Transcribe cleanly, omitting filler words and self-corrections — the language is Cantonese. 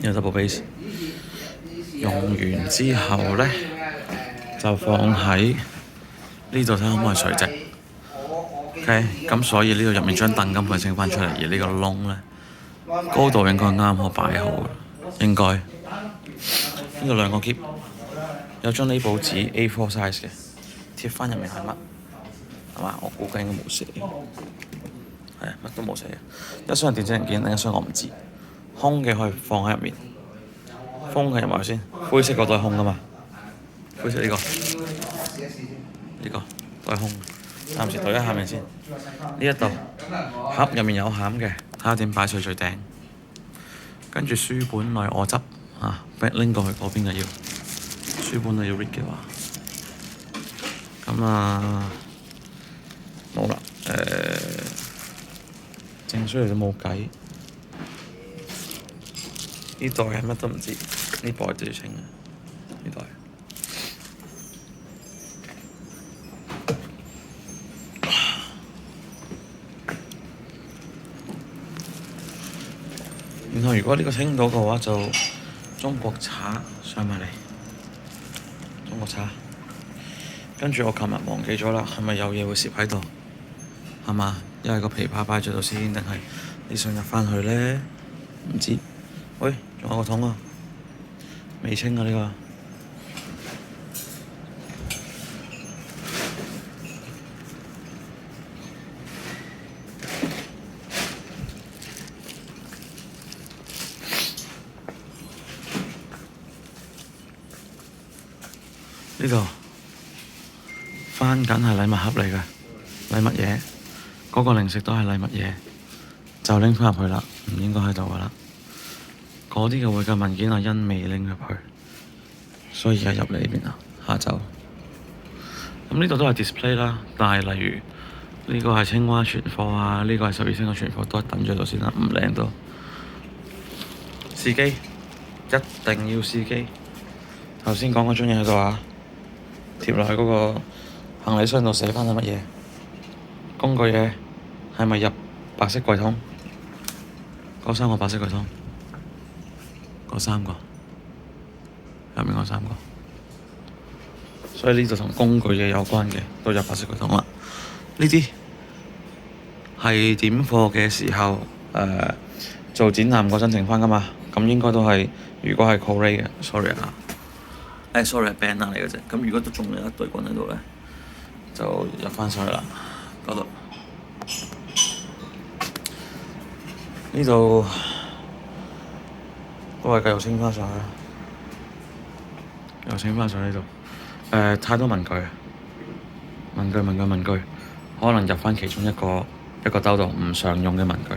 呢個 double base 用完之後咧，就放喺呢度睇下可唔可以垂直。OK， 咁所以呢度入面張凳咁佢升翻出嚟，而呢個窿咧高度應該啱好擺好嘅，應該。呢度兩個篋，有張呢報紙 A4 size 嘅，貼翻入面係乜？係嘛？我估計應該冇寫，係乜都冇寫嘅。一箱電子零件，另一箱我唔知。空嘅可以放喺入面，封係入埋先。灰色嗰都係空噶嘛？灰色呢個都係空。暫時對一下面先。呢一度盒入面有餡嘅，睇下點擺上最頂。跟住書本內我執啊，拎過去嗰邊嘅要。書本內要 read 嘅話，咁冇啦。證書嚟都冇計。呢袋係乜都唔知，呢袋都要清嘅。呢袋。然後如果呢個清到嘅話，就中國茶上埋嚟。中國茶。跟住我琴日忘記咗啦，係咪有嘢會攝喺度？係嘛？因為個琵琶擺咗度先，定係你想入翻去咧？唔知。喂，仲有個桶啊，未清啊呢個。呢度翻緊係禮物盒嚟嘅，禮物嘢，嗰個零食都係禮物嘢，就拎翻入去啦，唔應該喺度噶啦。嗰啲嘅會計文件係因未拎入去，所以而家入嚟呢邊啦。下晝咁呢度都係 display 啦，但係例如呢個係青蛙存貨啊，呢個係12星嘅存貨，都係等咗度先啦，唔靚到。試機一定要試機。頭先講嗰張嘢喺度啊，貼落去嗰個行李箱度寫翻係乜嘢？工具嘢係咪入白色櫃桶？嗰3個白色櫃桶，嗰3個入面嗰3個，所以呢度同工具嘢有關嘅都入白色櫃桶啦。呢啲係點貨嘅時候做展覽嗰陣剩翻噶嘛？咁應該都係，如果係 Corey 嘅 ，sorry 啊。sorry 係 band 嚟嘅啫。咁如果都仲有一對棍喺度咧，就入翻上去啦。嗰度呢度都係繼續清翻上去，又清翻上呢度。太多文具，可能入翻其中一個兜度唔常用嘅文具。